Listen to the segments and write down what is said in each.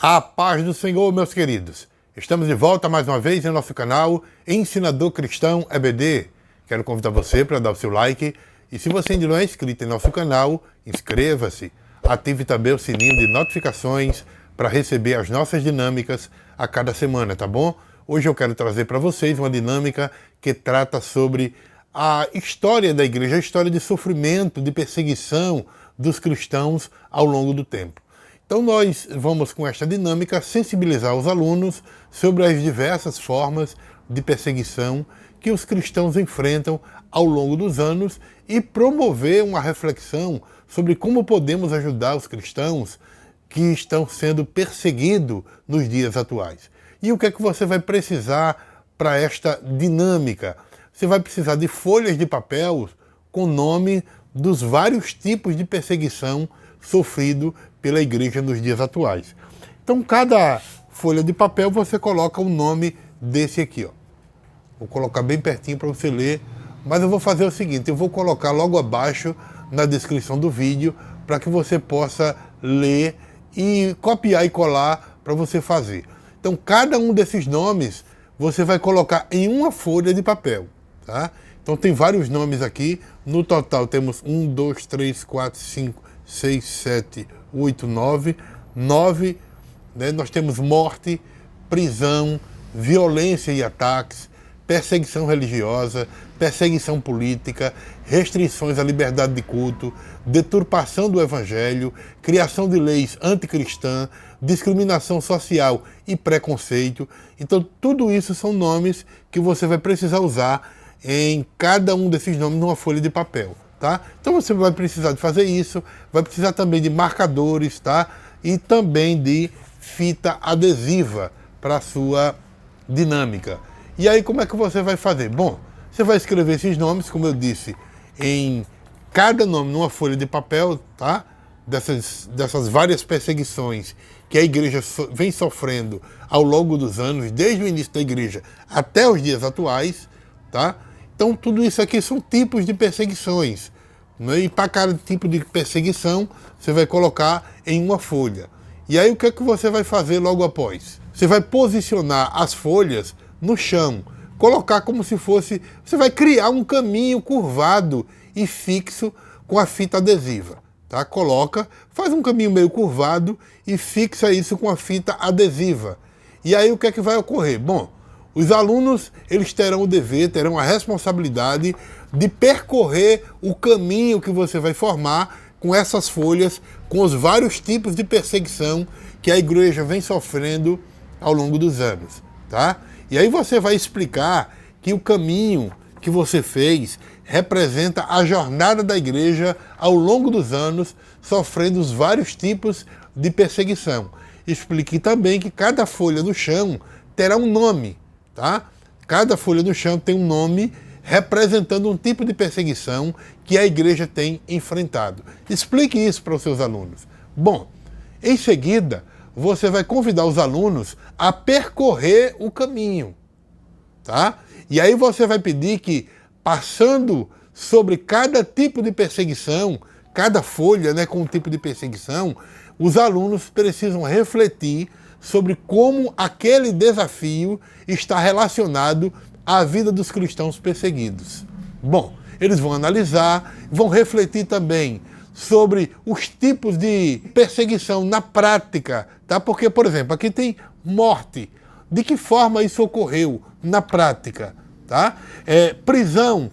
A paz do Senhor, meus queridos. Estamos de volta mais uma vez em nosso canal Ensinador Cristão EBD. Quero convidar você para dar o seu like e se você ainda não é inscrito em nosso canal, inscreva-se. Ative também o sininho de notificações para receber as nossas dinâmicas a cada semana, tá bom? Hoje eu quero trazer para vocês uma dinâmica que trata sobre a história da igreja, a história de sofrimento, de perseguição dos cristãos ao longo do tempo. Então nós vamos com esta dinâmica sensibilizar os alunos sobre as diversas formas de perseguição que os cristãos enfrentam ao longo dos anos e promover uma reflexão sobre como podemos ajudar os cristãos que estão sendo perseguidos nos dias atuais. E o que é que você vai precisar para esta dinâmica? Você vai precisar de folhas de papel com nome dos vários tipos de perseguição sofrido pela igreja nos dias atuais. Então, cada folha de papel você coloca o nome desse aqui, ó. Vou colocar bem pertinho para você ler, mas eu vou fazer o seguinte, eu vou colocar logo abaixo na descrição do vídeo para que você possa ler e copiar e colar para você fazer. Então, cada um desses nomes você vai colocar em uma folha de papel, tá? Então, tem vários nomes aqui. No total, temos 1, 2, 3, 4, 5, 6, 7, 8, 9. 9, né? Nós temos morte, prisão, violência e ataques, perseguição religiosa, perseguição política, restrições à liberdade de culto, deturpação do evangelho, criação de leis anticristãs, discriminação social e preconceito. Então, tudo isso são nomes que você vai precisar usar em cada um desses nomes numa folha de papel, tá? Então você vai precisar de fazer isso, vai precisar também de marcadores, tá? E também de fita adesiva para a sua dinâmica. E aí como é que você vai fazer? Bom, você vai escrever esses nomes, como eu disse, em cada nome numa folha de papel, tá? Dessas várias perseguições que a igreja vem sofrendo ao longo dos anos, desde o início da igreja até os dias atuais, tá? Então, tudo isso aqui são tipos de perseguições, né? E para cada tipo de perseguição, você vai colocar em uma folha. E aí, o que é que você vai fazer logo após? Você vai posicionar as folhas no chão, colocar como se fosse... Você vai criar um caminho curvado e fixo com a fita adesiva, tá? Coloca, faz um caminho meio curvado e fixa isso com a fita adesiva. E aí, o que é que vai ocorrer? Bom, os alunos, eles terão o dever, terão a responsabilidade de percorrer o caminho que você vai formar com essas folhas, com os vários tipos de perseguição que a igreja vem sofrendo ao longo dos anos, tá? E aí você vai explicar que o caminho que você fez representa a jornada da igreja ao longo dos anos, sofrendo os vários tipos de perseguição. Explique também que cada folha no chão terá um nome, tá? Cada folha no chão tem um nome representando um tipo de perseguição que a igreja tem enfrentado. Explique isso para os seus alunos. Bom, em seguida, você vai convidar os alunos a percorrer o caminho, tá? E aí você vai pedir que, passando sobre cada tipo de perseguição, cada folha, né, com um tipo de perseguição, os alunos precisam refletir sobre como aquele desafio está relacionado à vida dos cristãos perseguidos. Bom, eles vão analisar, vão refletir também sobre os tipos de perseguição na prática, tá? Porque, por exemplo, aqui tem morte. De que forma isso ocorreu na prática, tá? Prisão,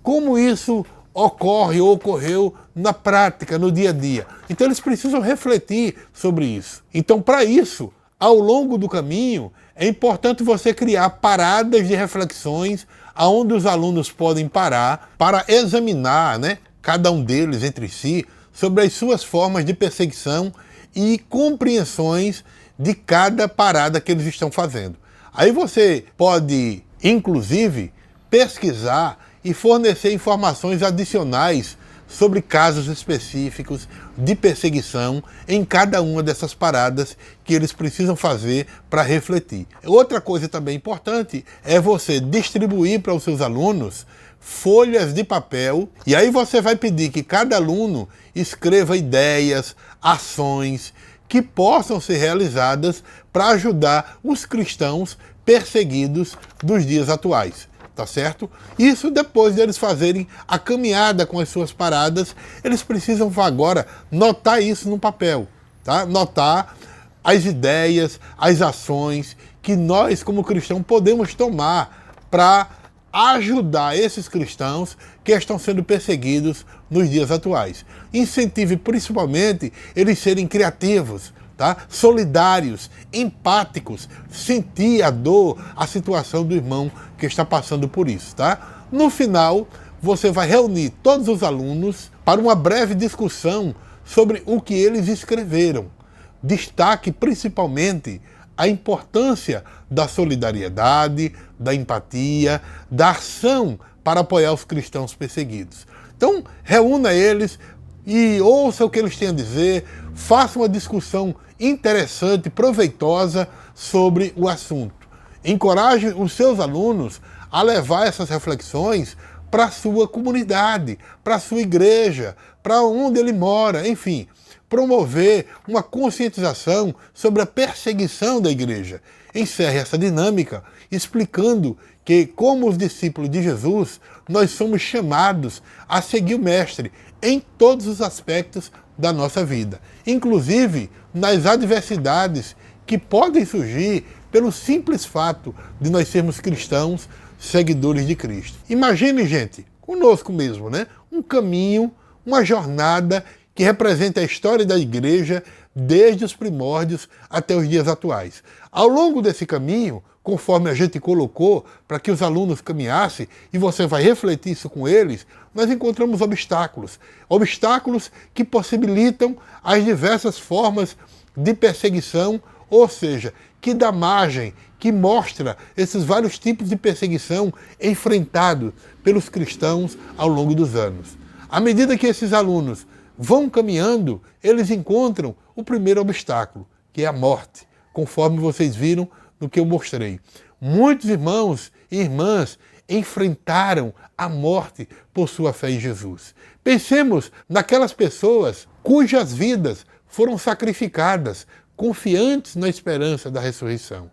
como isso ocorre ou ocorreu na prática, no dia a dia. Então eles precisam refletir sobre isso. Então, para isso, ao longo do caminho, é importante você criar paradas de reflexões onde os alunos podem parar para examinar, né, cada um deles entre si, sobre as suas formas de perseguição e compreensões de cada parada que eles estão fazendo. Aí você pode, inclusive, pesquisar e fornecer informações adicionais sobre casos específicos de perseguição em cada uma dessas paradas que eles precisam fazer para refletir. Outra coisa também importante é você distribuir para os seus alunos folhas de papel, e aí você vai pedir que cada aluno escreva ideias, ações que possam ser realizadas para ajudar os cristãos perseguidos dos dias atuais. Tá certo? Isso depois deles fazerem a caminhada com as suas paradas, eles precisam agora notar isso no papel, tá? Notar as ideias, as ações que nós como cristãos podemos tomar para ajudar esses cristãos que estão sendo perseguidos nos dias atuais. Incentive principalmente eles serem criativos, tá? Solidários, empáticos, sentir a dor, a situação do irmão que está passando por isso, tá? No final, você vai reunir todos os alunos para uma breve discussão sobre o que eles escreveram. Destaque principalmente a importância da solidariedade, da empatia, da ação para apoiar os cristãos perseguidos. Então, reúna eles e ouça o que eles têm a dizer, faça uma discussão interessante, proveitosa sobre o assunto. Encoraje os seus alunos a levar essas reflexões para a sua comunidade, para a sua igreja, para onde ele mora, enfim, promover uma conscientização sobre a perseguição da igreja. Encerre essa dinâmica explicando que, como os discípulos de Jesus, nós somos chamados a seguir o Mestre em todos os aspectos da nossa vida, inclusive nas adversidades que podem surgir pelo simples fato de nós sermos cristãos, seguidores de Cristo. Imagine, gente, conosco mesmo, né? Um caminho, uma jornada que representa a história da igreja desde os primórdios até os dias atuais. Ao longo desse caminho, conforme a gente colocou para que os alunos caminhassem, e você vai refletir isso com eles, nós encontramos obstáculos. Obstáculos que possibilitam as diversas formas de perseguição, ou seja, que dá margem, que mostra esses vários tipos de perseguição enfrentados pelos cristãos ao longo dos anos. À medida que esses alunos vão caminhando, eles encontram o primeiro obstáculo, que é a morte, conforme vocês viram no que eu mostrei. Muitos irmãos e irmãs enfrentaram a morte por sua fé em Jesus. Pensemos naquelas pessoas cujas vidas foram sacrificadas, confiantes na esperança da ressurreição.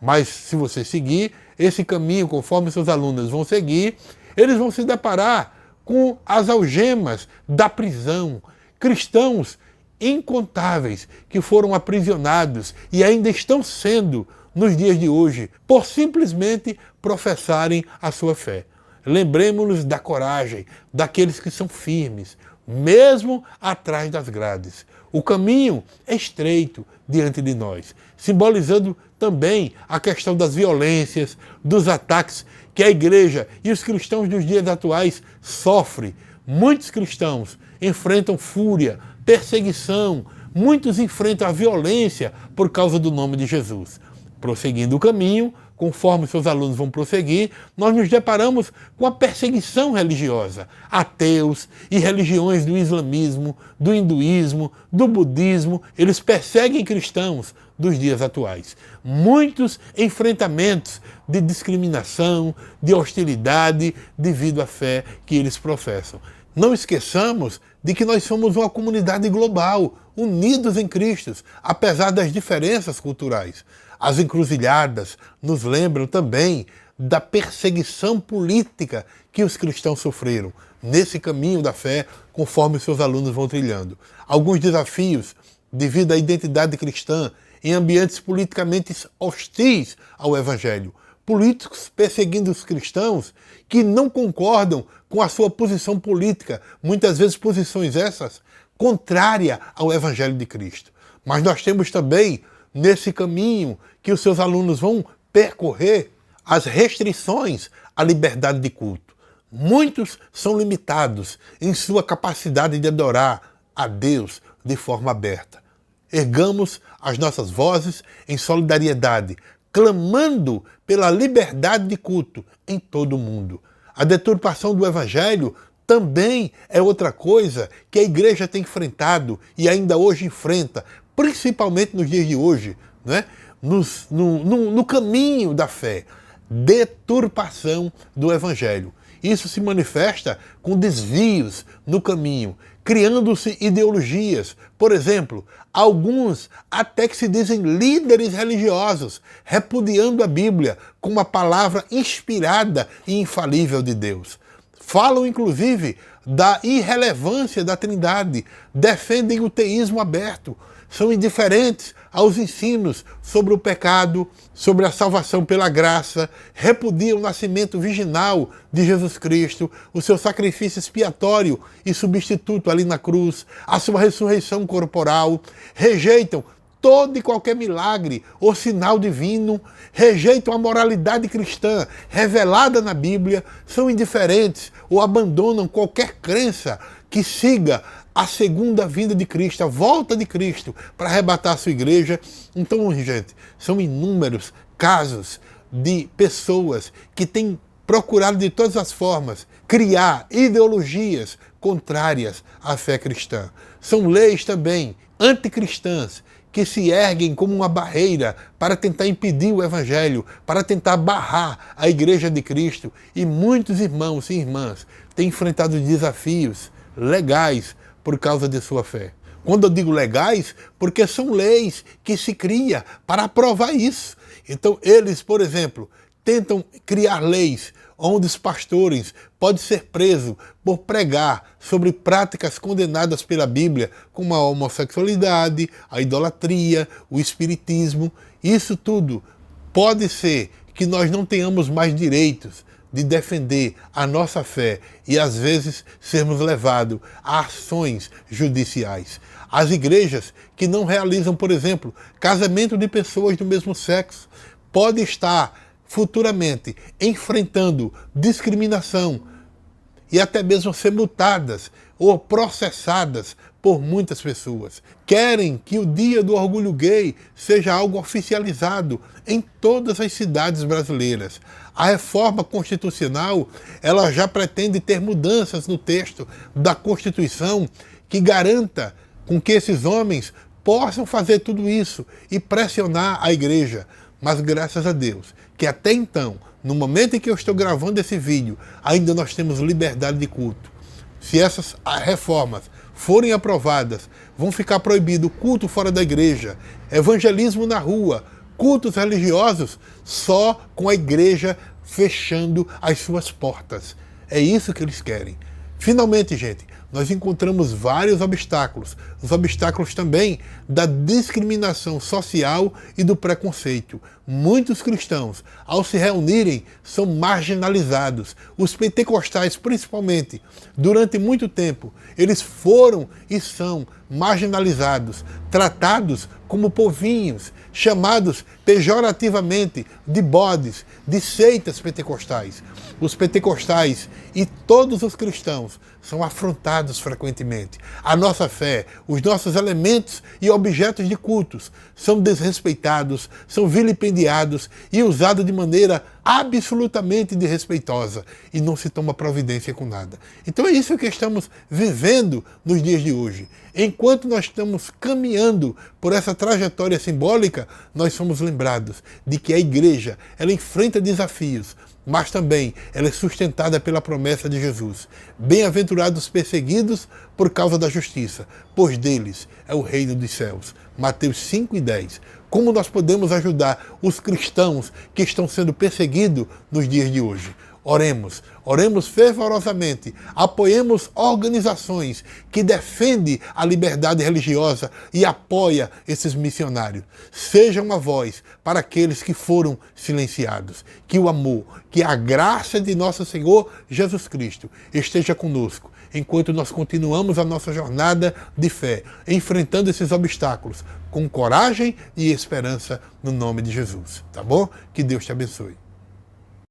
Mas se você seguir esse caminho conforme seus alunos vão seguir, eles vão se deparar com as algemas da prisão. Cristãos incontáveis que foram aprisionados e ainda estão sendo nos dias de hoje por simplesmente professarem a sua fé. Lembremos-nos da coragem daqueles que são firmes, mesmo atrás das grades. O caminho é estreito diante de nós, simbolizando também a questão das violências, dos ataques que a igreja e os cristãos dos dias atuais sofrem. Muitos cristãos enfrentam fúria, perseguição, muitos enfrentam a violência por causa do nome de Jesus. Prosseguindo o caminho, conforme seus alunos vão prosseguir, nós nos deparamos com a perseguição religiosa. Ateus e religiões do islamismo, do hinduísmo, do budismo, eles perseguem cristãos dos dias atuais. Muitos enfrentamentos de discriminação, de hostilidade devido à fé que eles professam. Não esqueçamos de que nós somos uma comunidade global, unidos em Cristo, apesar das diferenças culturais. As encruzilhadas nos lembram também da perseguição política que os cristãos sofreram nesse caminho da fé, conforme seus alunos vão trilhando. Alguns desafios devido à identidade cristã em ambientes politicamente hostis ao Evangelho. Políticos perseguindo os cristãos que não concordam com a sua posição política, muitas vezes posições essas contrárias ao Evangelho de Cristo. Mas nós temos também, nesse caminho que os seus alunos vão percorrer, as restrições à liberdade de culto. Muitos são limitados em sua capacidade de adorar a Deus de forma aberta. Ergamos as nossas vozes em solidariedade, clamando pela liberdade de culto em todo o mundo. A deturpação do Evangelho também é outra coisa que a igreja tem enfrentado e ainda hoje enfrenta, principalmente nos dias de hoje, né? No caminho da fé. Deturpação do Evangelho. Isso se manifesta com desvios no caminho, criando-se ideologias. Por exemplo, alguns até que se dizem líderes religiosos, repudiando a Bíblia como a palavra inspirada e infalível de Deus. Falam, inclusive, da irrelevância da Trindade, defendem o teísmo aberto, são indiferentes aos ensinos sobre o pecado, sobre a salvação pela graça, repudiam o nascimento virginal de Jesus Cristo, o seu sacrifício expiatório e substituto ali na cruz, a sua ressurreição corporal, rejeitam todo e qualquer milagre ou sinal divino, rejeitam a moralidade cristã revelada na Bíblia, são indiferentes ou abandonam qualquer crença que siga a segunda vinda de Cristo, a volta de Cristo para arrebatar a sua igreja. Então, gente, são inúmeros casos de pessoas que têm procurado de todas as formas criar ideologias contrárias à fé cristã. São leis também anticristãs que se erguem como uma barreira para tentar impedir o Evangelho, para tentar barrar a Igreja de Cristo. E muitos irmãos e irmãs têm enfrentado desafios legais por causa de sua fé. Quando eu digo legais, porque são leis que se cria para aprovar isso. Então eles, por exemplo, tentam criar leis onde os pastores podem ser presos por pregar sobre práticas condenadas pela Bíblia, como a homossexualidade, a idolatria, o espiritismo. Isso tudo pode ser que nós não tenhamos mais direitos de defender a nossa fé e, às vezes, sermos levados a ações judiciais. As igrejas que não realizam, por exemplo, casamento de pessoas do mesmo sexo, podem estar futuramente enfrentando discriminação e até mesmo ser multadas ou processadas por muitas pessoas. Querem que o Dia do Orgulho Gay seja algo oficializado em todas as cidades brasileiras. A reforma constitucional, ela já pretende ter mudanças no texto da Constituição que garanta com que esses homens possam fazer tudo isso e pressionar a igreja. Mas graças a Deus, que até então, no momento em que eu estou gravando esse vídeo, ainda nós temos liberdade de culto. Se essas reformas forem aprovadas, vão ficar proibido culto fora da igreja, evangelismo na rua, cultos religiosos só com a igreja fechando as suas portas. É isso que eles querem. Finalmente, gente, nós encontramos vários obstáculos. Os obstáculos também da discriminação social e do preconceito. Muitos cristãos, ao se reunirem, são marginalizados. Os pentecostais, principalmente, durante muito tempo, eles foram e são marginalizados, tratados como povinhos, chamados pejorativamente de bodes, de seitas pentecostais. Os pentecostais e todos os cristãos são afrontados frequentemente. A nossa fé, os nossos elementos e objetos de cultos são desrespeitados, são vilipendiados e usados de maneira absolutamente desrespeitosa e não se toma providência com nada. Então é isso que estamos vivendo nos dias de hoje. Enquanto nós estamos caminhando por essa trajetória simbólica, nós somos lembrados de que a igreja, ela enfrenta desafios, mas também ela é sustentada pela promessa de Jesus. Bem-aventurados os perseguidos por causa da justiça, pois deles é o reino dos céus. Mateus 5:10. Como nós podemos ajudar os cristãos que estão sendo perseguidos nos dias de hoje? Oremos fervorosamente, apoiemos organizações que defendem a liberdade religiosa e apoia esses missionários. Seja uma voz para aqueles que foram silenciados. Que o amor, que a graça de nosso Senhor Jesus Cristo esteja conosco, enquanto nós continuamos a nossa jornada de fé, enfrentando esses obstáculos com coragem e esperança no nome de Jesus. Tá bom? Que Deus te abençoe.